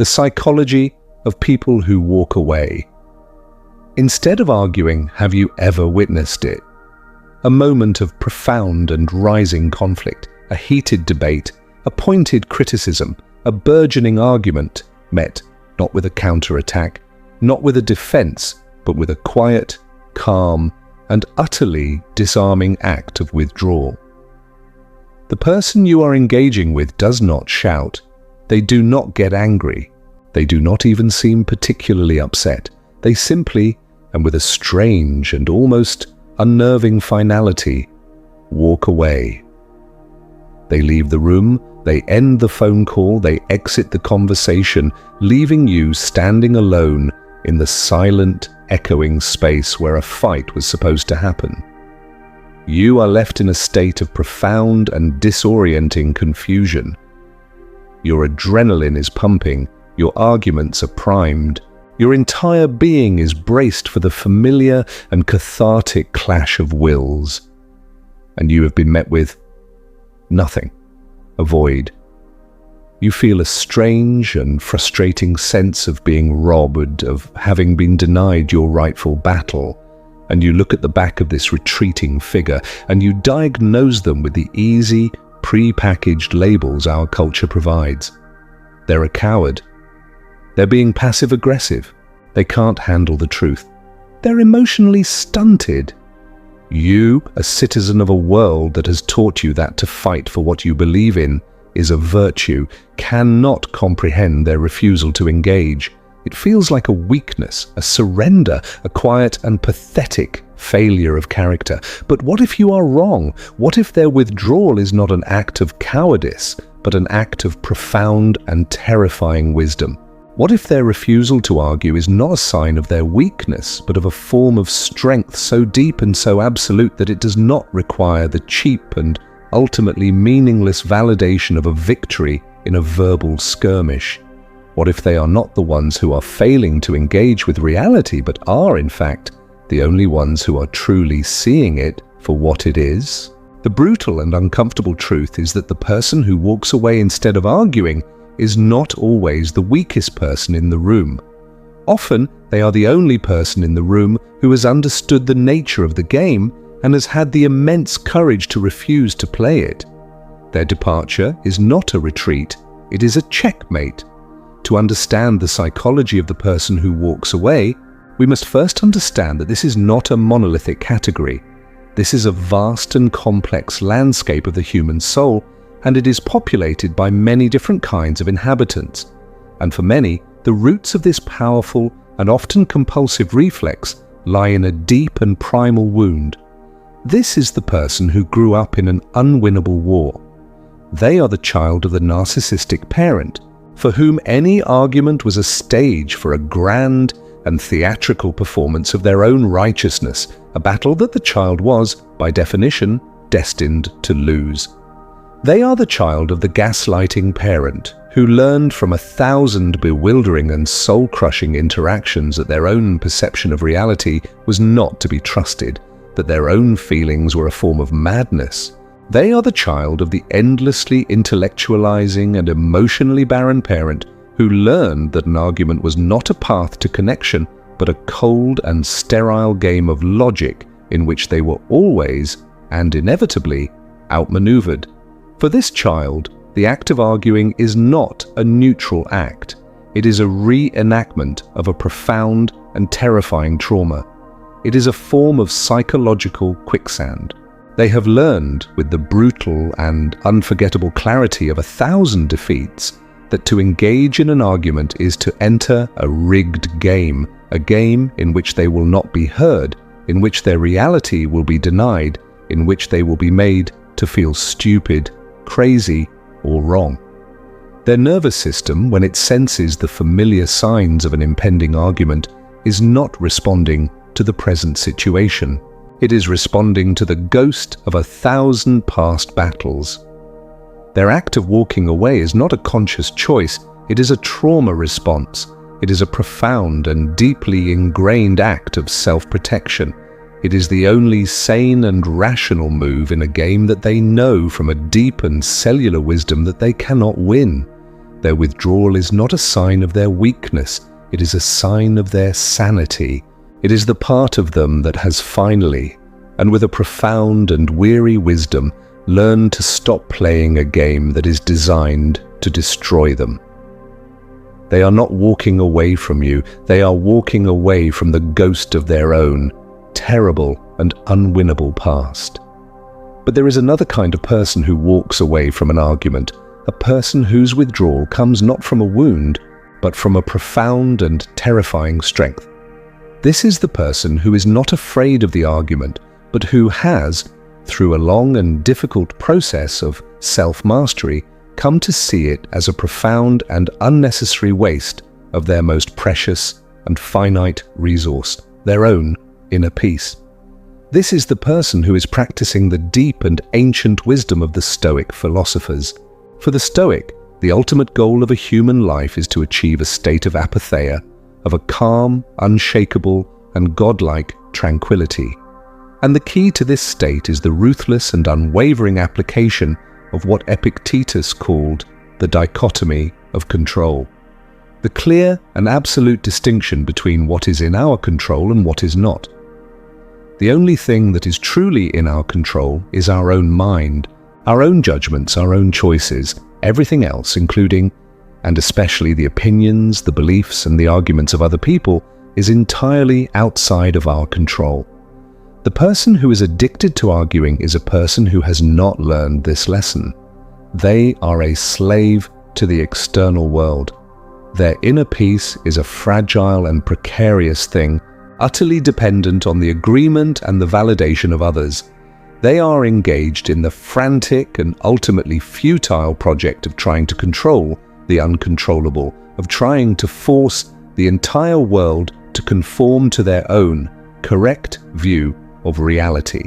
The psychology of people who walk away. Instead of arguing, have you ever witnessed it? A moment of profound and rising conflict, a heated debate, a pointed criticism, a burgeoning argument, met not with a counterattack, not with a defense, but with a quiet, calm, and utterly disarming act of withdrawal. The person you are engaging with does not shout. They do not get angry. They do not even seem particularly upset. They simply, and with a strange and almost unnerving finality, walk away. They leave the room, they end the phone call, they exit the conversation, leaving you standing alone in the silent, echoing space where a fight was supposed to happen. You are left in a state of profound and disorienting confusion. Your adrenaline is pumping, your arguments are primed, your entire being is braced for the familiar and cathartic clash of wills. And you have been met with nothing, a void. You feel a strange and frustrating sense of being robbed, of having been denied your rightful battle, and you look at the back of this retreating figure and you diagnose them with the easy, pre-packaged labels our culture provides. They're a coward. They're being passive-aggressive. They can't handle the truth. They're emotionally stunted. You, a citizen of a world that has taught you that to fight for what you believe in is a virtue, cannot comprehend their refusal to engage. It feels like a weakness, a surrender, a quiet and pathetic failure of character. But what if you are wrong? What if their withdrawal is not an act of cowardice, but an act of profound and terrifying wisdom? What if their refusal to argue is not a sign of their weakness, but of a form of strength so deep and so absolute that it does not require the cheap and ultimately meaningless validation of a victory in a verbal skirmish? What if they are not the ones who are failing to engage with reality, but are, in fact, the only ones who are truly seeing it for what it is? The brutal and uncomfortable truth is that the person who walks away instead of arguing is not always the weakest person in the room. Often, they are the only person in the room who has understood the nature of the game and has had the immense courage to refuse to play it. Their departure is not a retreat, it is a checkmate. To understand the psychology of the person who walks away, we must first understand that this is not a monolithic category. This is a vast and complex landscape of the human soul, and it is populated by many different kinds of inhabitants. And for many, the roots of this powerful and often compulsive reflex lie in a deep and primal wound. This is the person who grew up in an unwinnable war. They are the child of the narcissistic parent, for whom any argument was a stage for a grand and theatrical performance of their own righteousness, a battle that the child was, by definition, destined to lose. They are the child of the gaslighting parent, who learned from 1,000 bewildering and soul-crushing interactions that their own perception of reality was not to be trusted, that their own feelings were a form of madness. They are the child of the endlessly intellectualizing and emotionally barren parent who learned that an argument was not a path to connection, but a cold and sterile game of logic in which they were always, and inevitably, outmaneuvered. For this child, the act of arguing is not a neutral act. It is a reenactment of a profound and terrifying trauma. It is a form of psychological quicksand. They have learned, with the brutal and unforgettable clarity of 1,000 defeats, that to engage in an argument is to enter a rigged game, a game in which they will not be heard, in which their reality will be denied, in which they will be made to feel stupid, crazy, or wrong. Their nervous system, when it senses the familiar signs of an impending argument, is not responding to the present situation. It is responding to the ghost of 1,000 past battles. Their act of walking away is not a conscious choice, it is a trauma response. It is a profound and deeply ingrained act of self-protection. It is the only sane and rational move in a game that they know from a deep and cellular wisdom that they cannot win. Their withdrawal is not a sign of their weakness, it is a sign of their sanity. It is the part of them that has finally, and with a profound and weary wisdom, learned to stop playing a game that is designed to destroy them. They are not walking away from you, they are walking away from the ghost of their own, terrible and unwinnable past. But there is another kind of person who walks away from an argument, a person whose withdrawal comes not from a wound, but from a profound and terrifying strength. This is the person who is not afraid of the argument, but who has, through a long and difficult process of self-mastery, come to see it as a profound and unnecessary waste of their most precious and finite resource, their own inner peace. This is the person who is practicing the deep and ancient wisdom of the Stoic philosophers. For the Stoic, the ultimate goal of a human life is to achieve a state of apatheia, of a calm, unshakable, and godlike tranquility. And the key to this state is the ruthless and unwavering application of what Epictetus called the dichotomy of control. The clear and absolute distinction between what is in our control and what is not. The only thing that is truly in our control is our own mind, our own judgments, our own choices. Everything else, including and especially the opinions, the beliefs, and the arguments of other people, is entirely outside of our control. The person who is addicted to arguing is a person who has not learned this lesson. They are a slave to the external world. Their inner peace is a fragile and precarious thing, utterly dependent on the agreement and the validation of others. They are engaged in the frantic and ultimately futile project of trying to control the uncontrollable, of trying to force the entire world to conform to their own correct view of reality.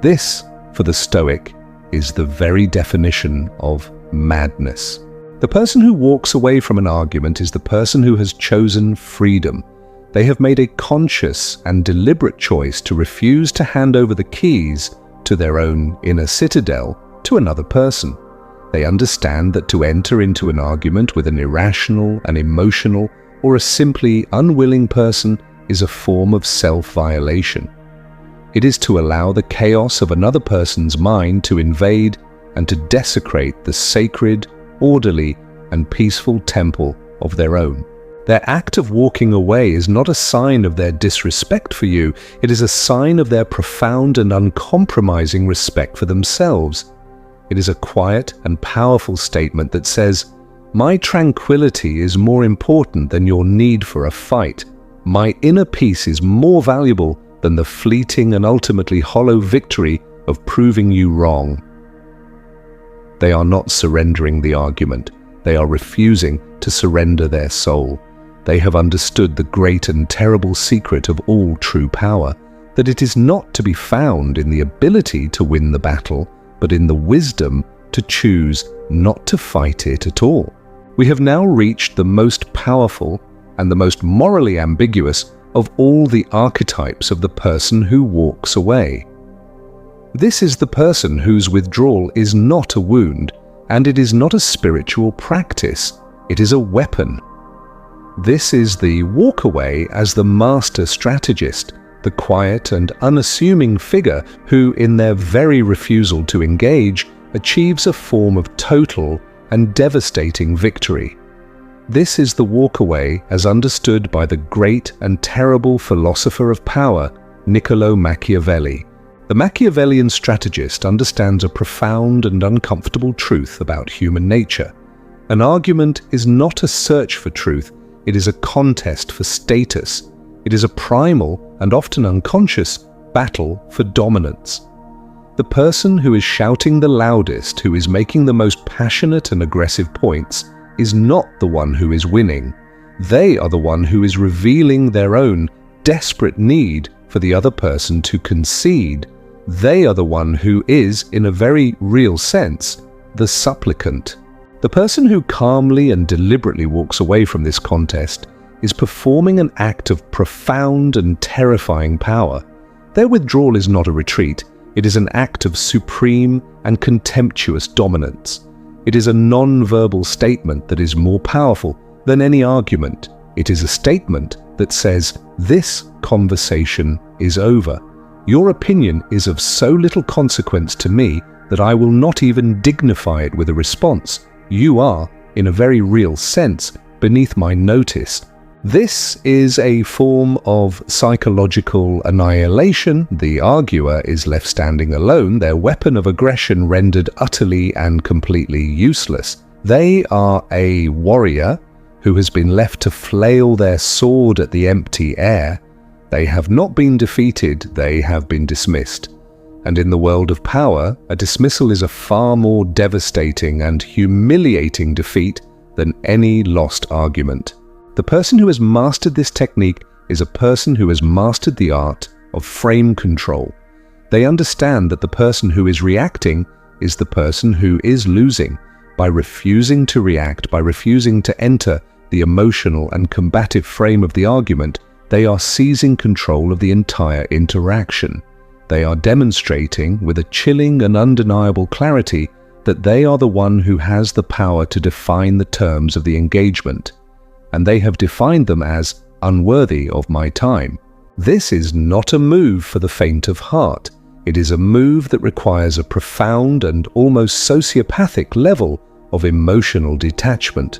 This, for the Stoic, is the very definition of madness. The person who walks away from an argument is the person who has chosen freedom. They have made a conscious and deliberate choice to refuse to hand over the keys to their own inner citadel to another person. They understand that to enter into an argument with an irrational, an emotional, or a simply unwilling person is a form of self-violation. It is to allow the chaos of another person's mind to invade and to desecrate the sacred, orderly, and peaceful temple of their own. Their act of walking away is not a sign of their disrespect for you, it is a sign of their profound and uncompromising respect for themselves. It is a quiet and powerful statement that says, "My tranquility is more important than your need for a fight. My inner peace is more valuable than the fleeting and ultimately hollow victory of proving you wrong." They are not surrendering the argument. They are refusing to surrender their soul. They have understood the great and terrible secret of all true power, that it is not to be found in the ability to win the battle, but in the wisdom to choose not to fight it at all. We have now reached the most powerful and the most morally ambiguous of all the archetypes of the person who walks away. This is the person whose withdrawal is not a wound, and it is not a spiritual practice, it is a weapon. This is the walk-away as the master strategist, the quiet and unassuming figure who, in their very refusal to engage, achieves a form of total and devastating victory. This is the walk-away as understood by the great and terrible philosopher of power, Niccolo Machiavelli. The Machiavellian strategist understands a profound and uncomfortable truth about human nature. An argument is not a search for truth, it is a contest for status. It is a primal and often unconscious battle for dominance. The person who is shouting the loudest, who is making the most passionate and aggressive points, is not the one who is winning. They are the one who is revealing their own desperate need for the other person to concede. They are the one who is, in a very real sense, the supplicant. The person who calmly and deliberately walks away from this contest is performing an act of profound and terrifying power. Their withdrawal is not a retreat, it is an act of supreme and contemptuous dominance. It is a non-verbal statement that is more powerful than any argument. It is a statement that says, "This conversation is over. Your opinion is of so little consequence to me that I will not even dignify it with a response. You are, in a very real sense, beneath my notice." This is a form of psychological annihilation. The arguer is left standing alone, their weapon of aggression rendered utterly and completely useless. They are a warrior who has been left to flail their sword at the empty air. They have not been defeated, they have been dismissed. And in the world of power, a dismissal is a far more devastating and humiliating defeat than any lost argument. The person who has mastered this technique is a person who has mastered the art of frame control. They understand that the person who is reacting is the person who is losing. By refusing to react, by refusing to enter the emotional and combative frame of the argument, they are seizing control of the entire interaction. They are demonstrating with a chilling and undeniable clarity that they are the one who has the power to define the terms of the engagement, and they have defined them as unworthy of my time. This is not a move for the faint of heart. It is a move that requires a profound and almost sociopathic level of emotional detachment.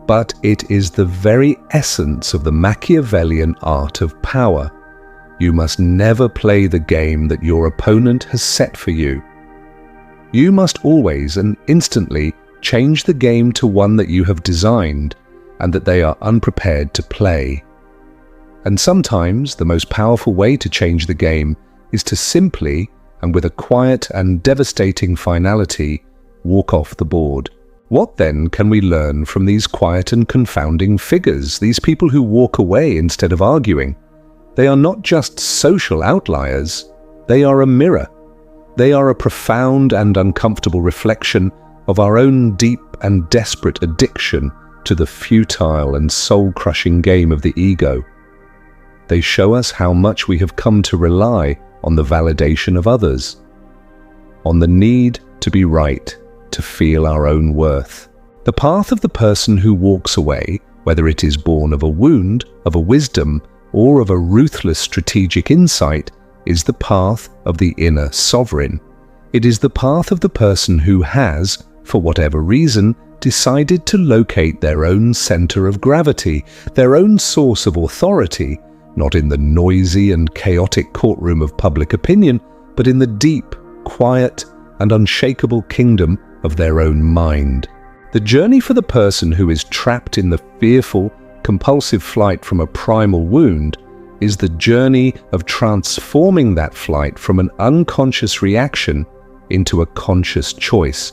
But it is the very essence of the Machiavellian art of power. You must never play the game that your opponent has set for you. You must always and instantly change the game to one that you have designed and that they are unprepared to play. And sometimes the most powerful way to change the game is to simply, and with a quiet and devastating finality, walk off the board. What then can we learn from these quiet and confounding figures, these people who walk away instead of arguing? They are not just social outliers, they are a mirror. They are a profound and uncomfortable reflection of our own deep and desperate addiction to the futile and soul-crushing game of the ego. They show us how much we have come to rely on the validation of others, on the need to be right, to feel our own worth. The path of the person who walks away, whether it is born of a wound, of a wisdom, or of a ruthless strategic insight, is the path of the inner sovereign. It is the path of the person who has, for whatever reason, decided to locate their own center of gravity, their own source of authority, not in the noisy and chaotic courtroom of public opinion, but in the deep, quiet, and unshakable kingdom of their own mind. The journey for the person who is trapped in the fearful, compulsive flight from a primal wound is the journey of transforming that flight from an unconscious reaction into a conscious choice.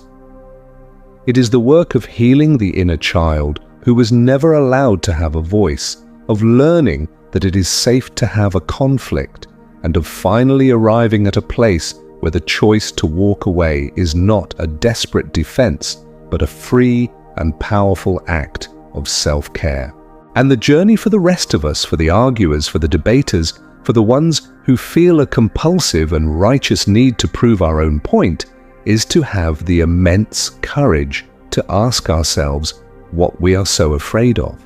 It is the work of healing the inner child who was never allowed to have a voice, of learning that it is safe to have a conflict, and of finally arriving at a place where the choice to walk away is not a desperate defense, but a free and powerful act of self-care. And the journey for the rest of us, for the arguers, for the debaters, for the ones who feel a compulsive and righteous need to prove our own point, is to have the immense courage to ask ourselves what we are so afraid of.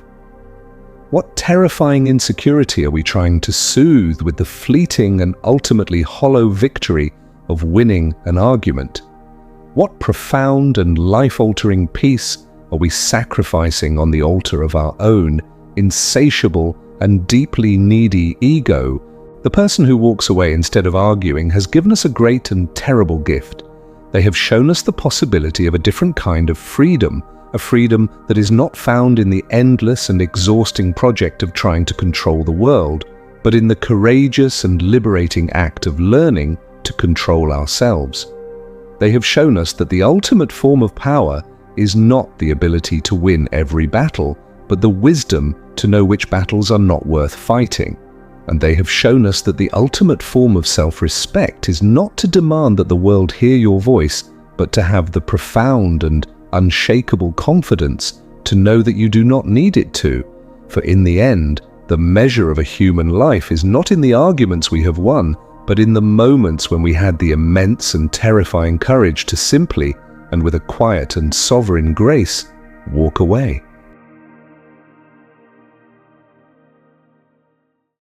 What terrifying insecurity are we trying to soothe with the fleeting and ultimately hollow victory of winning an argument? What profound and life-altering peace are we sacrificing on the altar of our own insatiable and deeply needy ego? The person who walks away instead of arguing has given us a great and terrible gift. They have shown us the possibility of a different kind of freedom, a freedom that is not found in the endless and exhausting project of trying to control the world, but in the courageous and liberating act of learning to control ourselves. They have shown us that the ultimate form of power is not the ability to win every battle, but the wisdom to know which battles are not worth fighting. And they have shown us that the ultimate form of self-respect is not to demand that the world hear your voice, but to have the profound and unshakable confidence to know that you do not need it to. For in the end, the measure of a human life is not in the arguments we have won, but in the moments when we had the immense and terrifying courage to simply, and with a quiet and sovereign grace, walk away.